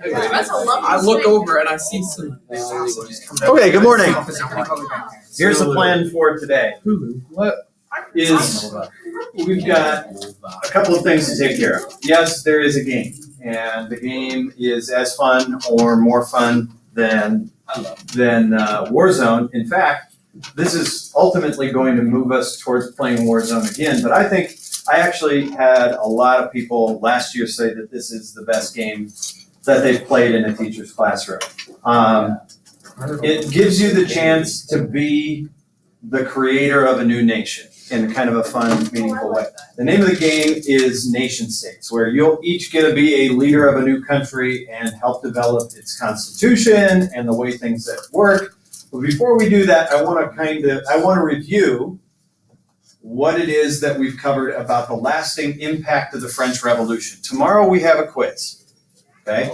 I look over and I see some. Okay, good morning. Here's the plan for today. What? We've got a couple of things to take care of. Yes, there is a game, and the game is as fun or more fun than Warzone. In fact, this is ultimately going to move us towards playing Warzone again, but I think I actually had a lot of people last year say that this is the best game that they've played in a teacher's classroom. It gives you the chance to be the creator of a new nation in kind of a fun, meaningful way. The name of the game is Nation States, where you'll each get to be a leader of a new country and help develop its constitution and the way things that work. But before we do that, I want to review what it is that we've covered about the lasting impact of the French Revolution. Tomorrow we have a quiz. Okay?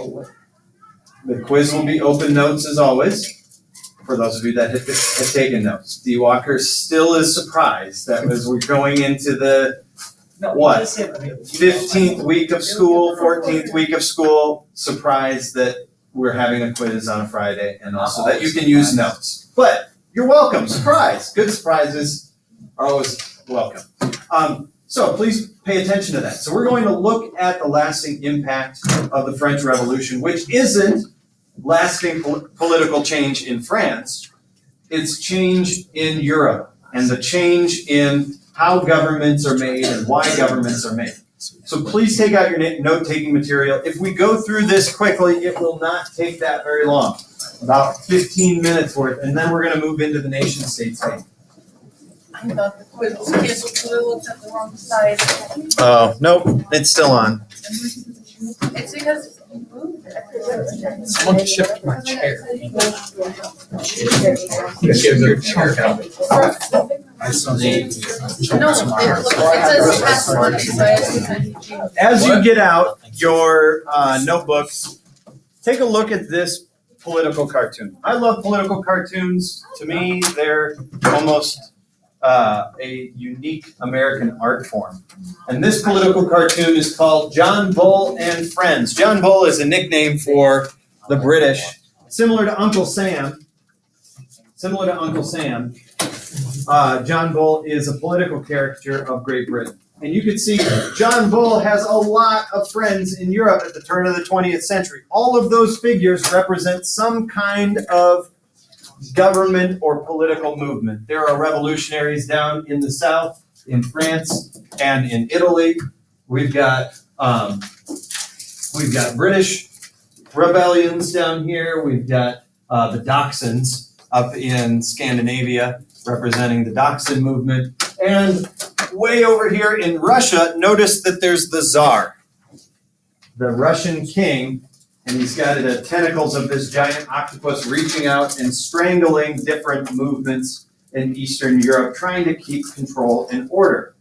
The quiz will be open notes as always, for those of you that have taken notes. D. Walker still is surprised that as we're going into the, 15th week of school, 14th week of school, surprised that we're having a quiz on a Friday, and also that you can use notes. But you're welcome, surprise. Good surprises are always welcome. So please pay attention to that. So we're going to look at the lasting impact of the French Revolution, which isn't lasting political change in France. It's change in Europe and the change in how governments are made and why governments are made. So please take out your note-taking material. If we go through this quickly, it will not take that very long, about 15 minutes worth, and then we're going to move into the nation state thing. I thought the quiz was canceled because I looked at the wrong side. Oh, nope, it's still on. It's because you moved it. Someone shifted my chair. Your chair out. No, it says past one, so I have to. As you get out your notebooks, take a look at this political cartoon. I love political cartoons. To me, they're almost a unique American art form. And this political cartoon is called John Bull and Friends. John Bull is a nickname for the British, similar to Uncle Sam. John Bull is a political caricature of Great Britain. And you can see John Bull has a lot of friends in Europe at the turn of the 20th century. All of those figures represent some kind of government or political movement. There are revolutionaries down in the south, in France, and in Italy. We've got British rebellions down here. We've got the Dachshunds up in Scandinavia, representing the Dachshund movement. And way over here in Russia, notice that there's the Tsar, the Russian king, and he's got the tentacles of this giant octopus reaching out and strangling different movements in Eastern Europe, trying to keep control and order.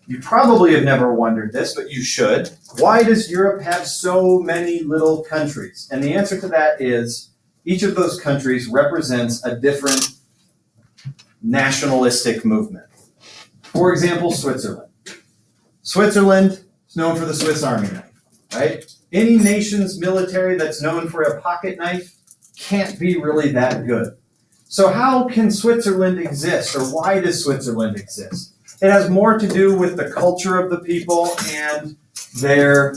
You probably have never wondered this, but you should. Why does Europe have so many little countries? And the answer to that is each of those countries represents a different nationalistic movement. For example, Switzerland. Switzerland is known for the Swiss Army knife, right? Any nation's military that's known for a pocket knife can't be really that good. So how can Switzerland exist, or why does Switzerland exist? It has more to do with the culture of the people and their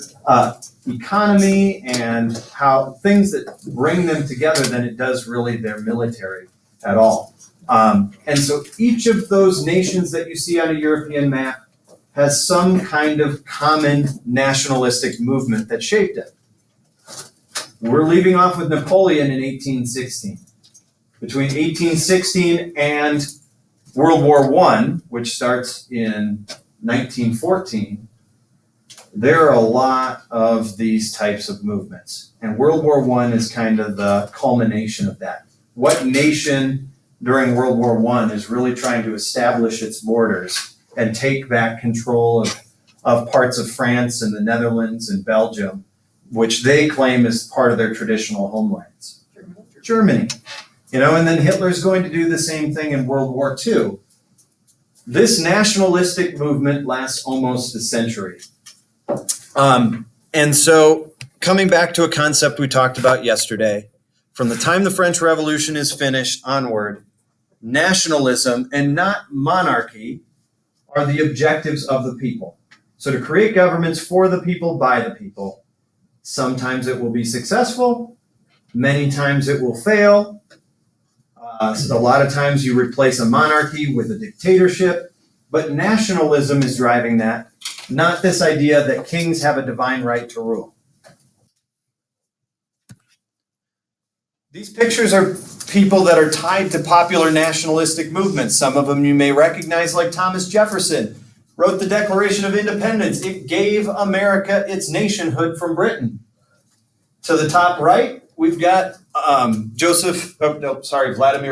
economy and how things that bring them together than it does really their military at all. And so each of those nations that you see on a European map has some kind of common nationalistic movement that shaped it. We're leaving off with Napoleon in 1816. Between 1816 and World War I, which starts in 1914, there are a lot of these types of movements. And World War I is kind of the culmination of that. What nation during World War I is really trying to establish its borders and take back control of parts of France and the Netherlands and Belgium, which they claim is part of their traditional homelands? Germany. You know, and then Hitler's going to do the same thing in World War II. This nationalistic movement lasts almost a century. And so coming back to a concept we talked about yesterday, from the time the French Revolution is finished onward, nationalism and not monarchy are the objectives of the people. So to create governments for the people, by the people. Sometimes it will be successful, many times it will fail. A lot of times you replace a monarchy with a dictatorship, but nationalism is driving that, not this idea that kings have a divine right to rule. These pictures are people that are tied to popular nationalistic movements. Some of them you may recognize, like Thomas Jefferson, wrote the Declaration of Independence. It gave America its nationhood from Britain. To the top right, we've got Vladimir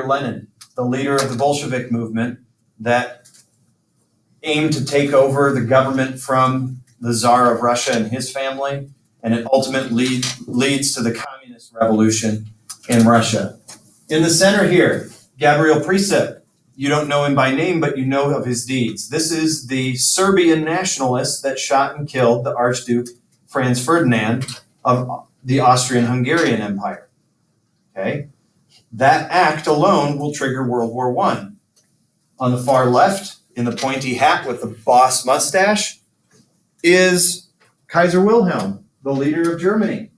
Lenin, the leader of the Bolshevik movement that aimed to take over the government from the Tsar of Russia and his family, and it ultimately leads to the communist revolution in Russia. In the center here, Gabriel Princip. You don't know him by name, but you know of his deeds. This is the Serbian nationalist that shot and killed the Archduke Franz Ferdinand of the Austrian-Hungarian Empire. Okay? That act alone will trigger World War I. On the far left, in the pointy hat with the boss mustache, is Kaiser Wilhelm, the leader of Germany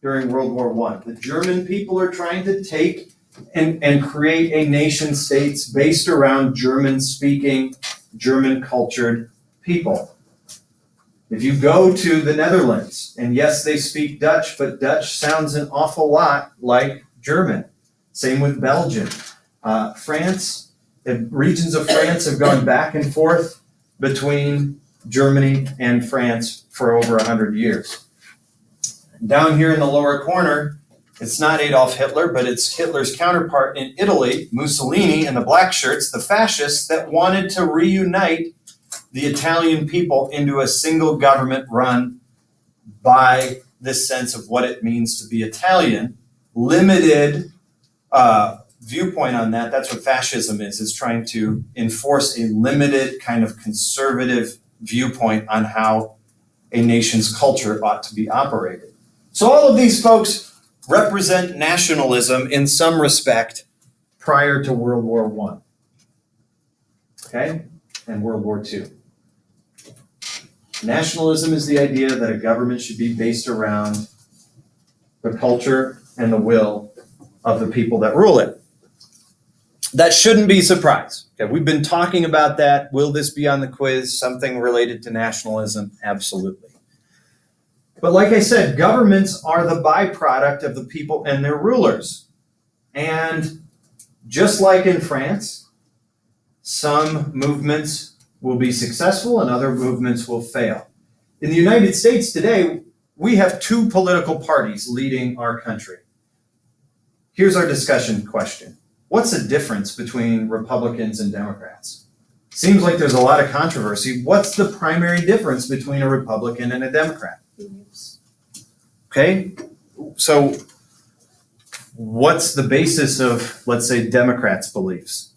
during World War I. The German people are trying to take and create a nation states based around German-speaking, German-cultured people. If you go to the Netherlands, and yes, they speak Dutch, but Dutch sounds an awful lot like German. Same with Belgium. France, regions of France have gone back and forth between Germany and France for over 100 years. Down here in the lower corner, it's not Adolf Hitler, but it's Hitler's counterpart in Italy, Mussolini and the black shirts, the fascists that wanted to reunite the Italian people into a single government run by this sense of what it means to be Italian. Limited viewpoint on that. That's what fascism is trying to enforce a limited kind of conservative viewpoint on how a nation's culture ought to be operated. So all of these folks represent nationalism in some respect prior to World War I, okay, and World War II. Nationalism is the idea that a government should be based around the culture and the will of the people that rule it. That shouldn't be a surprise. Okay, we've been talking about that. Will this be on the quiz? Something related to nationalism? Absolutely. But like I said, governments are the byproduct of the people and their rulers. And just like in France, some movements will be successful and other movements will fail. In the United States today, we have two political parties leading our country. Here's our discussion question. What's the difference between Republicans and Democrats? Seems like there's a lot of controversy. What's the primary difference between a Republican and a Democrat? Okay, so what's the basis of, let's say, Democrats' beliefs?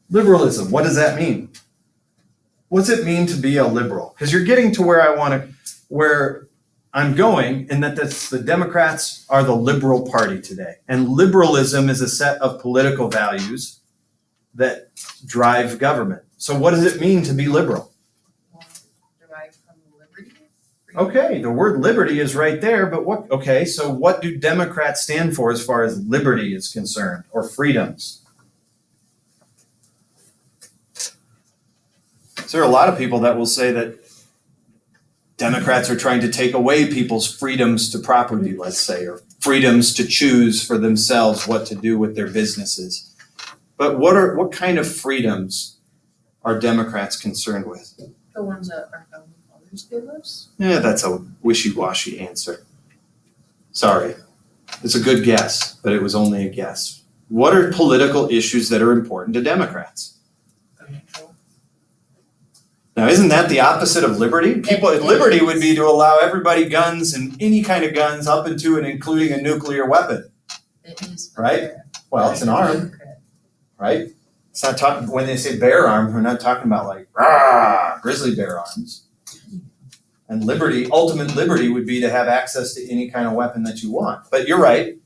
Liberalism. What does that mean? What's it mean to be a liberal? Because you're getting to where I'm going, and that's the Democrats are the liberal party today. And liberalism is a set of political values that drive government. So what does it mean to be liberal? Derived from liberty? Okay, the word liberty is right there, but so what do Democrats stand for as far as liberty is concerned, or freedoms? So there are a lot of people that will say that Democrats are trying to take away people's freedoms to property, let's say, or freedoms to choose for themselves what to do with their businesses. But what kind of freedoms are Democrats concerned with? The ones that our founding fathers gave us? Yeah, that's a wishy-washy answer. Sorry. It's a good guess, but it was only a guess. What are political issues that are important to Democrats? Now, isn't that the opposite of liberty? Liberty would be to allow everybody guns and any kind of guns up into and including a nuclear weapon. It is. Right? Well, it's an arm, right? It's not talking, when they say bear arms, we're not talking about like, grizzly bear arms. And liberty, ultimate liberty would be to have access to any kind of weapon that you want. But you're right.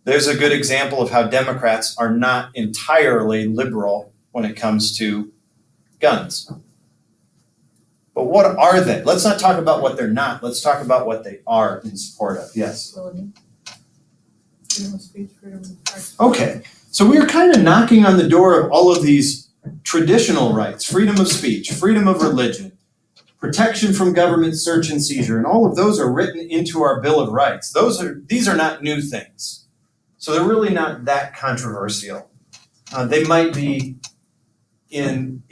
There's a good example of how Democrats are not entirely liberal when it comes to guns. But what are they? Let's not talk about what they're not. Let's talk about what they are in support of. Yes. Freedom of speech, freedom of press. Okay. So we are kind of knocking on the door of all of these traditional rights: freedom of speech, freedom of religion, protection from government search and seizure, and all of those are written into our Bill of Rights. These are not new things. So they're really not that controversial. They might be in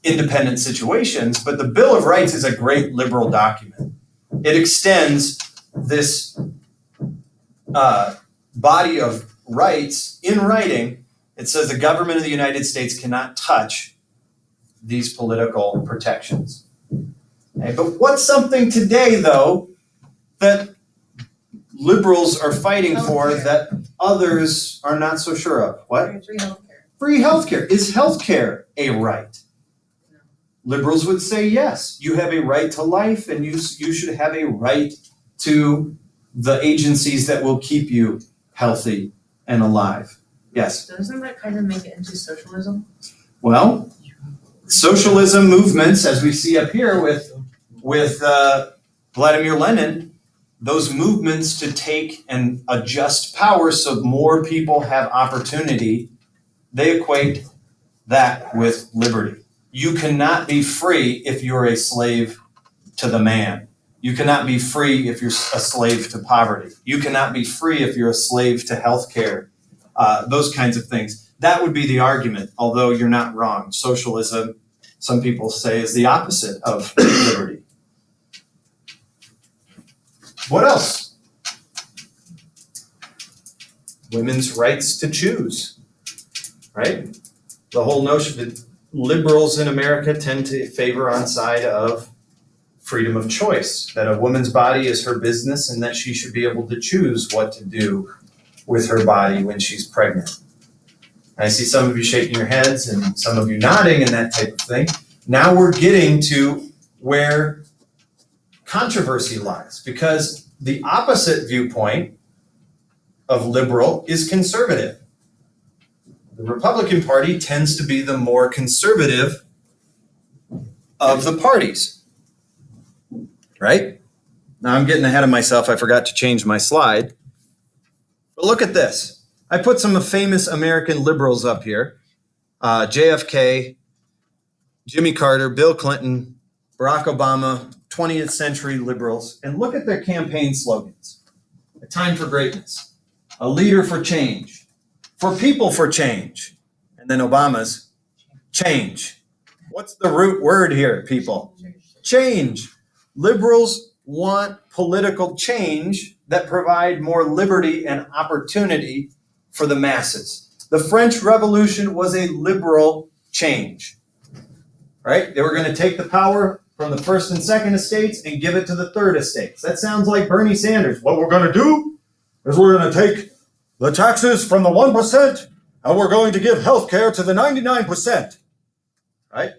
independent situations, but the Bill of Rights is a great liberal document. It extends this body of rights in writing. It says the government of the United States cannot touch these political protections. Okay, but what's something today, though, that liberals are fighting for Healthcare. that others are not so sure of? What? Free healthcare. Free healthcare. Is healthcare a right? No. Liberals would say yes. You have a right to life, and you should have a right to the agencies that will keep you healthy and alive. Yes. Doesn't that kind of make it into socialism? Well, socialism movements, as we see up here with Vladimir Lenin, those movements to take and adjust power so more people have opportunity, they equate that with liberty. You cannot be free if you're a slave to the man. You cannot be free if you're a slave to poverty. You cannot be free if you're a slave to healthcare, those kinds of things. That would be the argument, although you're not wrong. Socialism, some people say, is the opposite of liberty. What else? Women's rights to choose, right? The whole notion that liberals in America tend to favor on side of freedom of choice, that a woman's body is her business and that she should be able to choose what to do with her body when she's pregnant. I see some of you shaking your heads and some of you nodding and that type of thing. Now we're getting to where controversy lies, because the opposite viewpoint of liberal is conservative. The Republican Party tends to be the more conservative of the parties, right? Now I'm getting ahead of myself. I forgot to change my slide. But look at this. I put some famous American liberals up here. JFK, Jimmy Carter, Bill Clinton, Barack Obama, 20th century liberals. And look at their campaign slogans. A time for greatness. A leader for change. For people for change. And then Obama's change. What's the root word here, people? Change. Liberals want political change that provide more liberty and opportunity for the masses. The French Revolution was a liberal change, right? They were going to take the power from the first and second estates and give it to the third estates. That sounds like Bernie Sanders. What we're going to do is we're going to take the taxes from the 1% and we're going to give health care to the 99%, right?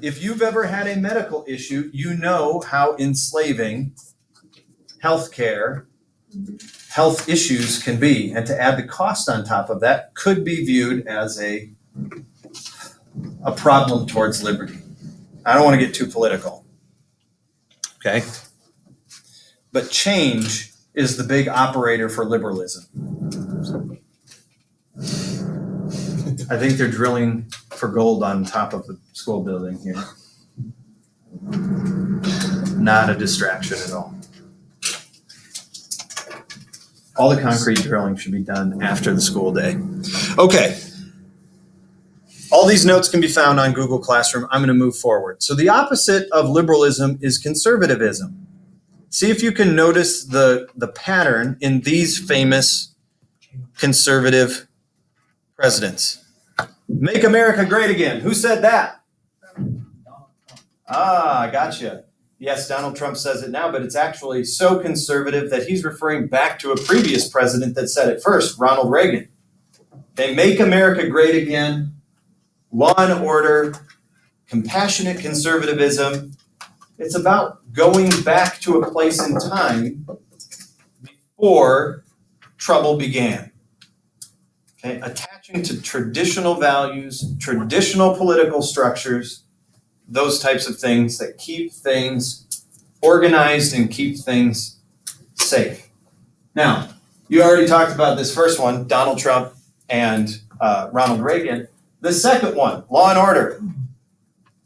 If you've ever had a medical issue, you know how enslaving healthcare, health issues can be. And to add the cost on top of that could be viewed as a problem towards liberty. I don't want to get too political, okay? But change is the big operator for liberalism. I think they're drilling for gold on top of the school building here. Not a distraction at all. All the concrete drilling should be done after the school day. Okay. All these notes can be found on Google Classroom. I'm going to move forward. So the opposite of liberalism is conservatism. See if you can notice the pattern in these famous conservative presidents. Make America great again. Who said that? Ah, gotcha. Yes, Donald Trump says it now, but it's actually so conservative that he's referring back to a previous president that said it first, Ronald Reagan. They make America great again, law and order, Compassionate conservatism, it's about going back to a place in time before trouble began. Okay, attaching to traditional values, traditional political structures, those types of things that keep things organized and keep things safe. Now, you already talked about this first one, Donald Trump and Ronald Reagan. The second one, law and order.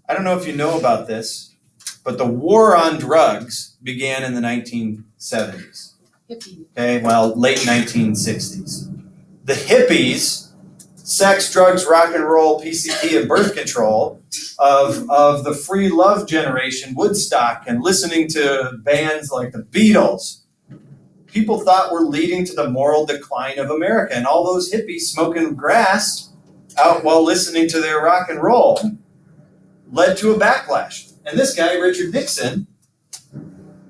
I don't know if you know about this, but the war on drugs began in the 1970s. Okay, well, late 1960s. The hippies, sex, drugs, rock and roll, PCP, and birth control of the free love generation, Woodstock, and listening to bands like the Beatles, people thought were leading to the moral decline of America. And all those hippies smoking grass out while listening to their rock and roll led to a backlash. And this guy, Richard Nixon,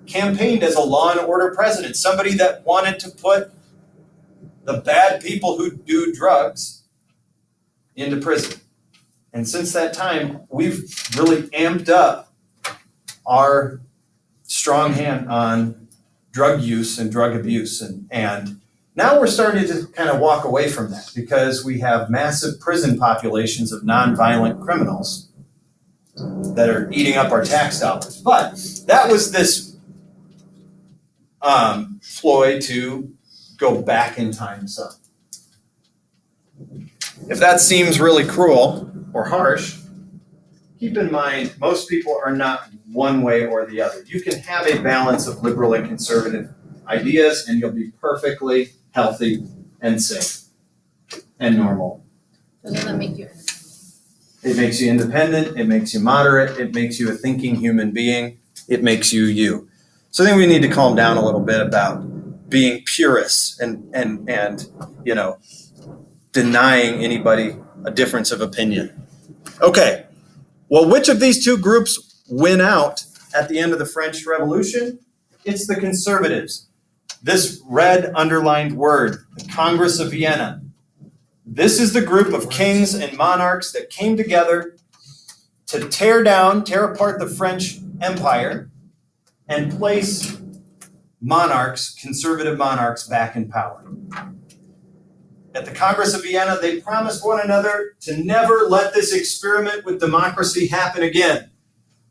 campaigned as a law and order president, somebody that wanted to put the bad people who do drugs into prison. And since that time, we've really amped up our strong hand on drug use and drug abuse. And now we're starting to kind of walk away from that because we have massive prison populations of nonviolent criminals that are eating up our tax dollars. But that was this ploy to go back in time some. If that seems really cruel or harsh, keep in mind most people are not one way or the other. You can have a balance of liberal and conservative ideas and you'll be perfectly healthy and safe and normal. Doesn't that make you? It makes you independent, it makes you moderate, it makes you a thinking human being, it makes you you. So I think we need to calm down a little bit about being purists and you know, denying anybody a difference of opinion. Okay, well, which of these two groups win out at the end of the French Revolution? It's the conservatives. This red underlined word, the Congress of Vienna. This is the group of kings and monarchs that came together to tear apart the French Empire and place monarchs, conservative monarchs, back in power. At the Congress of Vienna, they promised one another to never let this experiment with democracy happen again.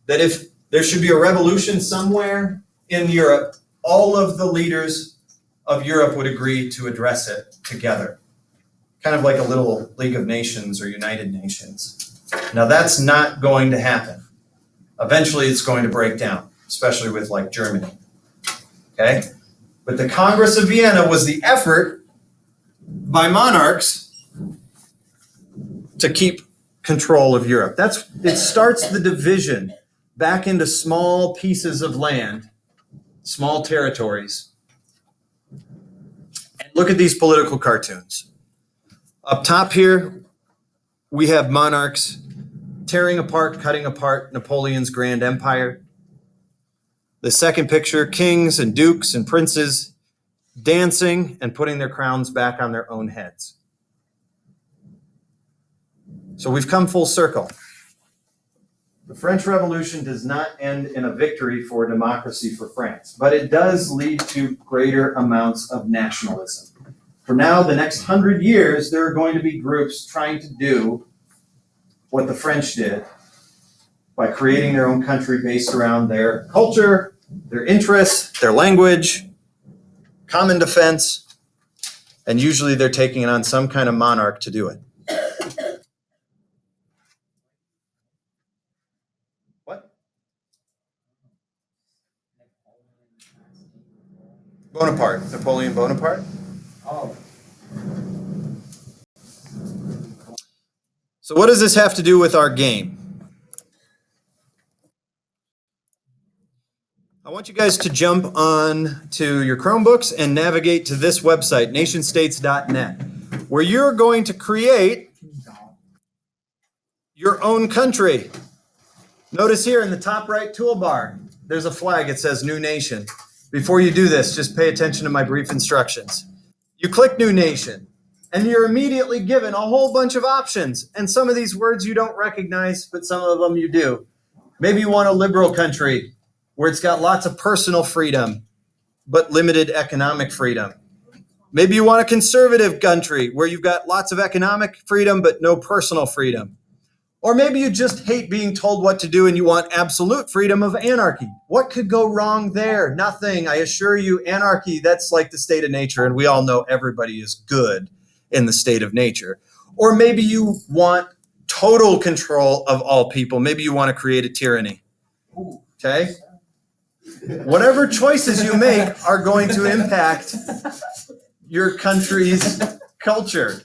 That if there should be a revolution somewhere in Europe, all of the leaders of Europe would agree to address it together. Kind of like a little League of Nations or United Nations. Now that's not going to happen. Eventually it's going to break down, especially with like Germany. Okay? But the Congress of Vienna was the effort by monarchs to keep control of Europe. It starts the division back into small pieces of land, small territories. And look at these political cartoons. Up top here, we have monarchs tearing apart, cutting apart Napoleon's grand empire. The second picture, kings and dukes and princes dancing and putting their crowns back on their own heads. So we've come full circle. The French Revolution does not end in a victory for democracy for France, but it does lead to greater amounts of nationalism. For now, the next 100 years, there are going to be groups trying to do what the French did by creating their own country based around their culture, their interests, their language, common defense, and usually they're taking on some kind of monarch to do it. What? Bonaparte, Napoleon Bonaparte? Oh. So what does this have to do with our game? I want you guys to jump on to your Chromebooks and navigate to this website, nationstates.net, where you're going to create your own country. Notice here in the top right toolbar, there's a flag. It says New Nation. Before you do this, just pay attention to my brief instructions. You click New Nation. And you're immediately given a whole bunch of options. And some of these words you don't recognize, but some of them you do. Maybe you want a liberal country where it's got lots of personal freedom, but limited economic freedom. Maybe you want a conservative country where you've got lots of economic freedom, but no personal freedom. Or maybe you just hate being told what to do and you want absolute freedom of anarchy. What could go wrong there? Nothing. I assure you, anarchy, that's like the state of nature, and we all know everybody is good in the state of nature. Or maybe you want total control of all people. Maybe you want to create a tyranny. Okay? Whatever choices you make are going to impact your country's culture.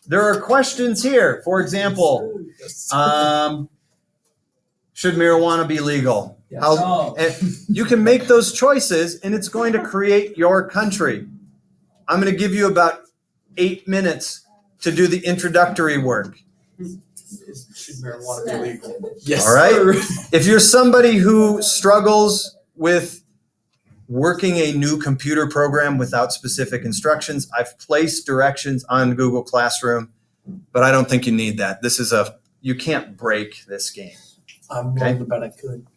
There are questions here. For example, should marijuana be legal? You can make those choices and it's going to create your country. I'm going to give you about 8 minutes to do the introductory work. Should marijuana be legal? Yes. All right. If you're somebody who struggles with working a new computer program without specific instructions, I've placed directions on Google Classroom, but I don't think you need that. You can't break this game. I'm willing to bet I could.